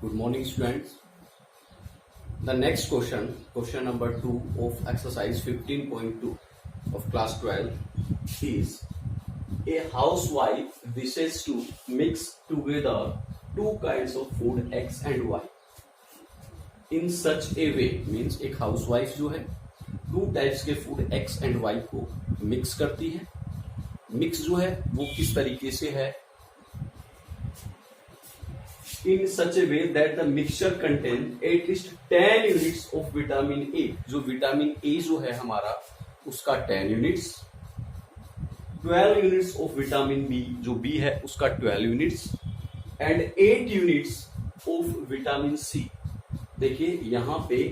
Good morning, students. The next question number 2 of exercise 15.2 of class 12 is a housewife wishes to mix together two kinds of food X and Y in such a way, means एक housewife जो है two types के food X and Y को mix करती है. Mix जो है वो किस तरीके से है, in such a way that the mixture contain at least 10 units of vitamin A. जो विटामिन A जो है हमारा उसका 10 units, 12 units of vitamin B जो B है उसका 12 units and 8 units of vitamin C. देखिए यहाँ पे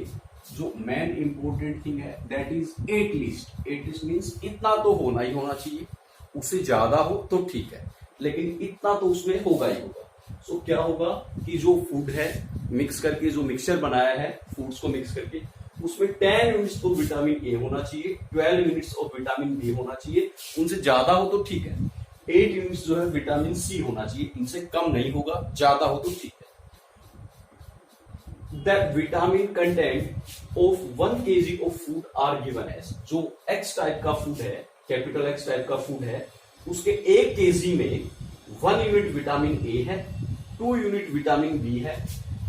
जो मेन इंपॉर्टेंट थिंग है that is at least means इतना तो होना ही होना चाहिए, उससे ज्यादा हो तो ठीक है लेकिन इतना तो उसमें होगा ही होगा. सो क्या होगा कि जो फूड है मिक्स करके जो मिक्सचर बनाया है फूड्स को मिक्स करके उसमें 10 यूनिट्स ऑफ विटामिन ए होना चाहिए, 12 यूनिट्स ऑफ विटामिन बी होना चाहिए, उनसे ज्यादा हो तो ठीक है, 8 यूनिट्स जो है विटामिन सी होना चाहिए, इनसे कम नहीं होगा, ज्यादा हो तो ठीक है. That vitamin content of 1 kg of food are given as. जो X टाइप का फूड है, कैपिटल X टाइप का फूड है, उसके 1 kg में 1 यूनिट विटामिन ए है, 2 यूनिट विटामिन बी है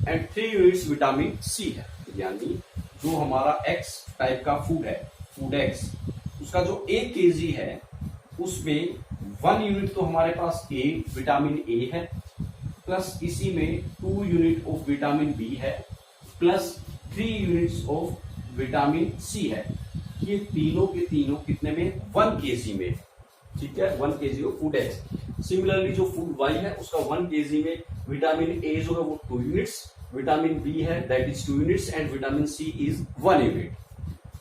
एंड 3 यूनिट्स विटामिन सी है. यानी जो हमारा X टाइप का फूड है, फूड X, उसका जो 1 kg है उसमें 1 यूनिट तो हमारे पास विटामिन ए है, प्लस इसी में 2 यूनिट ऑफ विटामिन बी है, plus 3 units of vitamin C है. ये तीनों के तीनों कितने में, 1 kg में. ठीक है, 1 kg of food x. Similarly जो फूड वाई है उसका 1 kg में विटामिन ए जो है वो 2 यूनिट्स, विटामिन बी है that is 2 units and vitamin C is 1 unit.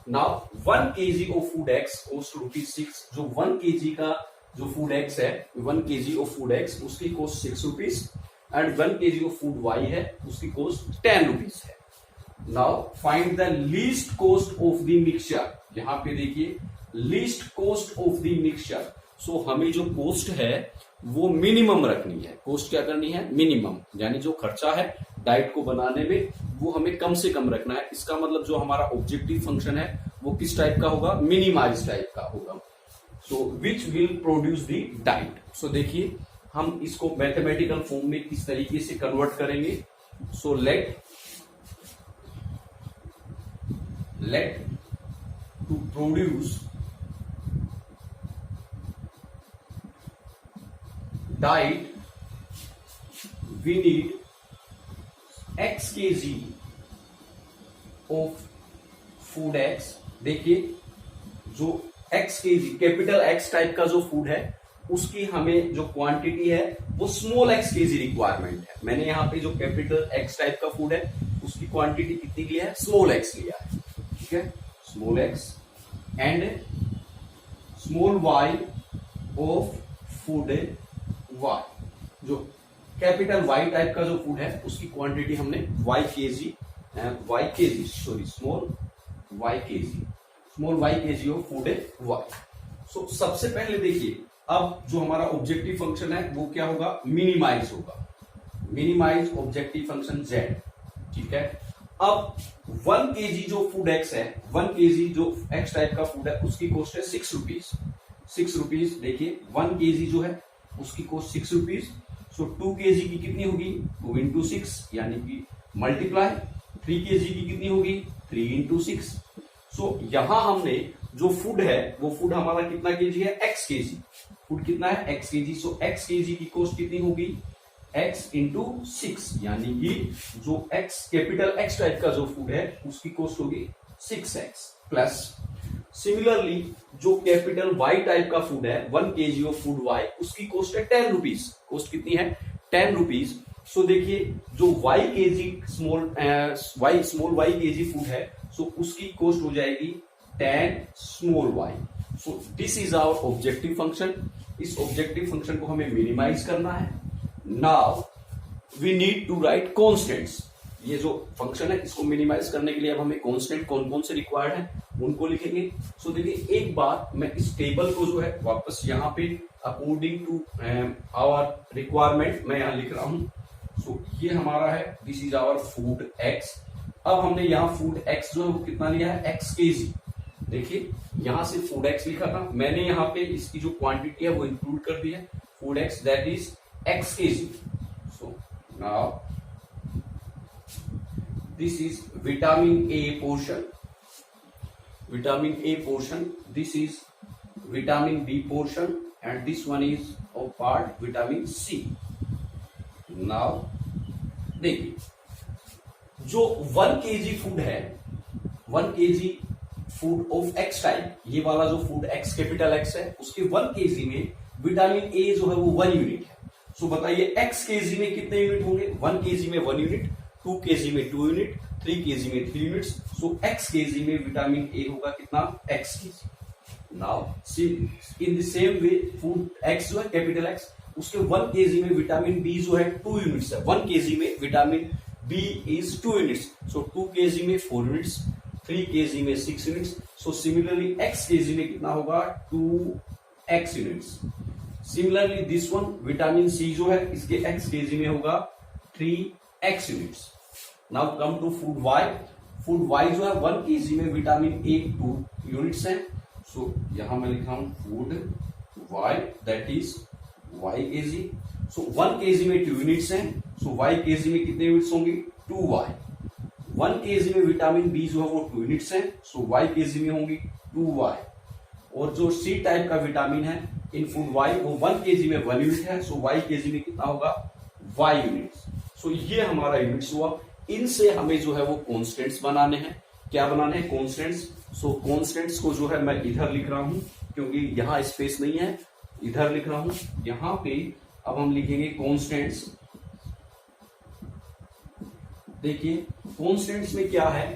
Now 1 kg of food x cost ₹6. जो 1 kg का जो फूड एक्स है, 1 kg ऑफ फूड एक्स उसकी cost ₹6 and 1 kg of food Y है उसकी कॉस्ट ₹10 है. Now find the least cost of the mixture. यहां पे देखिए least cost of the mixture. So हमें जो कॉस्ट है वो मिनिमम रखनी है. कॉस्ट क्या करनी है, मिनिमम, यानी जो खर्चा है डाइट को बनाने में वो हमें कम से कम रखना है. इसका मतलब जो हमारा ऑब्जेक्टिव फंक्शन है वो किस टाइप का होगा, मिनिमाइज टाइप का होगा. So which will produce the diet. So देखिए हम इसको मैथमेटिकल फॉर्म में किस तरीके से कन्वर्ट करेंगे. So let to produce diet we need x kg of food x. देखिए जो x kg capital X type का जो फूड है उसकी हमें जो क्वांटिटी है वो स्मॉल x kg रिक्वायरमेंट है. मैंने यहाँ पे जो कैपिटल X टाइप का फूड है उसकी क्वांटिटी कितनी ली है, स्मॉल x लिया है. ठीक है, small x and small y of food y. जो कैपिटल Y टाइप का जो फूड है उसकी क्वांटिटी हमने small y kg of food y. सो सबसे पहले देखिए अब जो हमारा ऑब्जेक्टिव फंक्शन है वो क्या होगा, मिनिमाइज होगा. Minimise objective function z. ठीक है, अब 1 kg जो फूड x है, 1 kg जो x टाइप का फूड है उसकी कॉस्ट है ₹6. देखिए 1 kg जो है उसकी कॉस्ट ₹6. सो 2 kg की कितनी होगी, 2 into 6 यानी कि मल्टीप्लाई. 3 kg की कितनी होगी, 3 into 6. सो यहां हमने जो फूड है वो फूड हमारा कितना kg है, x kg. फूड कितना है, x kg. सो x kg की कॉस्ट कितनी होगी, x into 6 यानी कि जो x कैपिटल X टाइप का जो फूड है उसकी कॉस्ट होगी 6x प्लस. सिमिलरली जो कैपिटल Y टाइप का फूड है 1 kg ऑफ फूड Y उसकी कॉस्ट है ₹10. कॉस्ट कितनी है, ₹10. सो देखिए जो y kg small y kg food है सो उसकी कॉस्ट हो जाएगी 10 small y. So this is our objective function. इस ऑब्जेक्टिव फंक्शन को हमें मिनिमाइज करना है. Now we need to write constants. ये जो फंक्शन है इसको मिनिमाइज करने के लिए अब हमें कांस्टेंट कौन कौन से रिक्वायर्ड है उनको लिखेंगे. सो देखिए एक बार मैं इस टेबल को जो है वापस यहाँ पे अकॉर्डिंग टू आवर रिक्वायरमेंट मैं यहाँ लिख रहा हूं. सो ये हमारा है, this is our food x. अब हमने यहाँ फूड एक्स जो है वो कितना लिया है, एक्स केजी। देखिए यहां से फूड एक्स लिखा था, मैंने यहाँ पे इसकी जो क्वांटिटी है वो इंक्लूड कर दी है, food x that is x KG. So now this is vitamin A portion, vitamin A portion, this is vitamin B portion and this one is of part vitamin C. Now देखिए जो 1 kg food है, 1 kg food of x type, ये वाला जो food x capital x है उसके 1 kg में vitamin A जो है वो 1 यूनिट है। सो बताइए एक्स केजी में कितने यूनिट होंगे, 1 kg में 1 यूनिट, 2 kg में 2 यूनिट, 3 kg में 3 यूनिट्स। सो एक्स केजी में विटामिन ए होगा कितना, x KG. Now in the same way food x जो है कैपिटल एक्स, उसके 1 kg में विटामिन बी जो है 2 यूनिट्स है, 1 kg में vitamin B is 2 units. So 2 kg में 4 यूनिट्स, 3 kg में 6 units. So similarly x kg में कितना होगा, 2x units. Similarly this one vitamin C जो है इसके एक्स केजी में होगा 3x units. Now come to food y, food y जो है 1 kg में विटामिन ए 2 यूनिट्स हैं। सो यहां मैं लिखा हूं food y that is y kg. So 1 kg में 2 यूनिट्स हैं, सो वाई केजी में कितने यूनिट्स होंगे, 2y। 1 kg में विटामिन बी जो है वो 2 यूनिट्स हैं, सो वाई केजी में होंगी 2y। और जो सी टाइप का विटामिन है इन फूड वाई वो 1 kg में 1 यूनिट है, सो वाई केजी में कितना होगा, y यूनिट्स। सो ये हमारा यूनिट्स हुआ। इनसे हमें जो है वो कॉन्स्टेंट्स बनाने हैं। क्या बनाने हैं, कॉन्स्टेंट्स। सो कॉन्स्टेंट्स को जो है मैं इधर लिख रहा हूं क्योंकि यहां स्पेस नहीं है, इधर लिख रहा हूं। यहां पे अब हम लिखेंगे कॉन्स्टेंट्स। देखिए कॉन्स्टेंट्स में क्या है,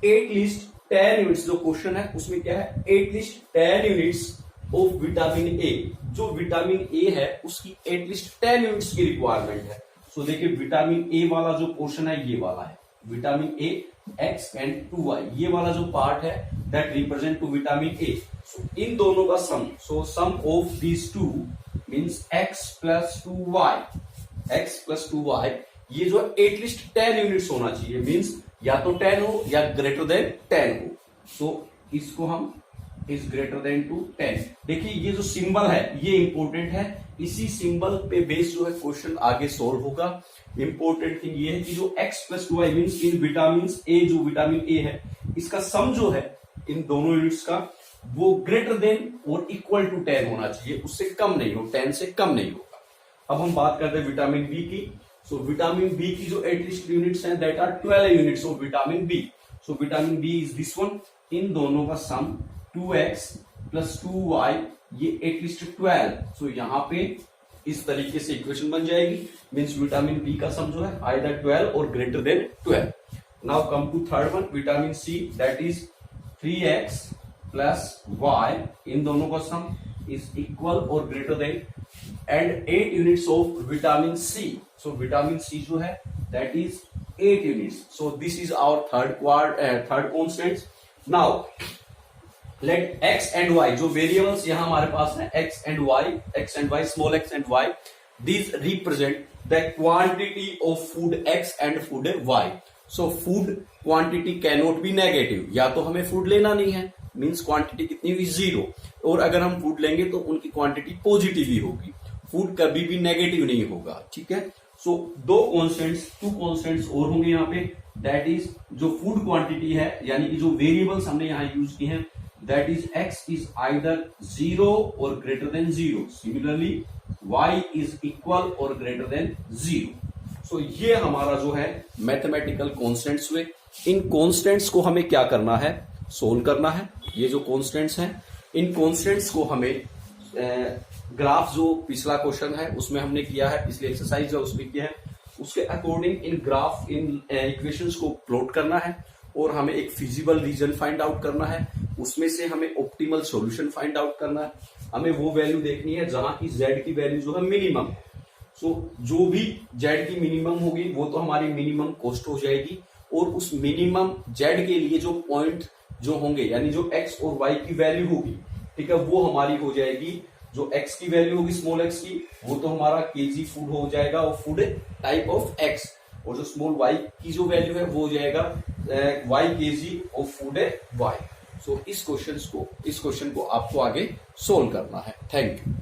एटलीस्ट 10 यूनिट्स, जो क्वेश्चन है उसमें क्या है, at least 10 units of vitamin A. जो विटामिन ए है उसकी एटलीस्ट 10 यूनिट्स की रिक्वायरमेंट है। सो देखिए विटामिन ए वाला जो पोर्शन है ये वाला है, vitamin A x and 2y, ये वाला जो पार्ट है that represent to vitamin A. So इन दोनों का sum, so sum of these two means x plus 2y, x plus 2y, ये जो एटलीस्ट 10 यूनिट्स होना चाहिए, मींस या तो 10 हो या ग्रेटर देन 10 हो। सो इसको हम इज ग्रेटर देन टू 10। देखिए ये जो सिंबल है ये इंपॉर्टेंट है, इसी सिंबल पे बेस जो है क्वेश्चन आगे सोल्व होगा। इंपॉर्टेंट थिंग ये है कि जो x plus 2y means in vitamin A, जो विटामिन ए है इसका सम जो है इन दोनों यूनिट्स का वो ग्रेटर देन और इक्वल टू 10 होना चाहिए, उससे कम नहीं हो, 10 से कम नहीं होगा। अब हम बात करते हैं विटामिन बी की। सो विटामिन बी की जो एटलीस्ट यूनिट्स हैं that are 12 units of vitamin B. So vitamin B is this one, इन दोनों का सम 2x प्लस 2y, ये एटलीस्ट 12। सो यहां पे इस तरीके से इक्वेशन बन जाएगी, मींस विटामिन बी का सम जो है आइदर 12 और greater than 12। Now come to third one vitamin C that is 3x plus y, इन दोनों का सम इज इक्वल और greater than and 8 units of vitamin C. So vitamin C जो है that is 8 units. So this is our third constant. Now let x and y, जो variables यहां हमारे पास है x and y, small x and y, these represent the quantity of food x and food y. So food quantity cannot be negative, या तो हमें food लेना नहीं है, मींस क्वांटिटी कितनी हुई 0, और अगर हम फूड लेंगे तो उनकी क्वांटिटी पॉजिटिव ही होगी, फूड कभी भी नेगेटिव नहीं होगा। ठीक है, सो टू कॉन्स्टेंट्स और होंगे यहाँ पे, दैट इज जो फूड क्वांटिटी है यानी कि जो वेरिएबल्स हमने यहाँ यूज की हैं that is x is either 0 or greater than 0. Similarly, y is equal or greater than 0. So ये हमारा जो है मैथमेटिकल कॉन्स्टेंट्स हुए। इन कॉन्स्टेंट्स को हमें क्या करना है, सोल्व करना है। ये जो कॉन्स्टेंट्स हैं इन कॉन्स्टेंट्स को हमें ग्राफ जो पिछला क्वेश्चन है उसमें हमने किया है, इसलिए एक्सरसाइज जो उसमें किया है उसके अकॉर्डिंग इन ग्राफ इन इक्वेशंस को प्लॉट करना है और हमें एक फिजिबल रीजन फाइंड आउट करना है, उसमें से हमें ऑप्टिमल सॉल्यूशन फाइंड आउट करना है। हमें वो वैल्यू देखनी है जहां की z की वैल्यू जो है मिनिमम। सो जो भी z की मिनिमम होगी वो तो हमारी मिनिमम कॉस्ट हो जाएगी, और उस मिनिमम z के लिए जो पॉइंट जो होंगे यानी जो x और y की वैल्यू होगी, ठीक है, वो हमारी हो जाएगी जो x की वैल्यू होगी स्मॉल x की, वो तो हमारा केजी फूड हो जाएगा और फूड टाइप ऑफ x, और जो स्मॉल y की जो वैल्यू है वो हो जाएगा y केजी ऑफ फूड है y। सो इस क्वेश्चन को आपको आगे सोल्व करना है। Thank you.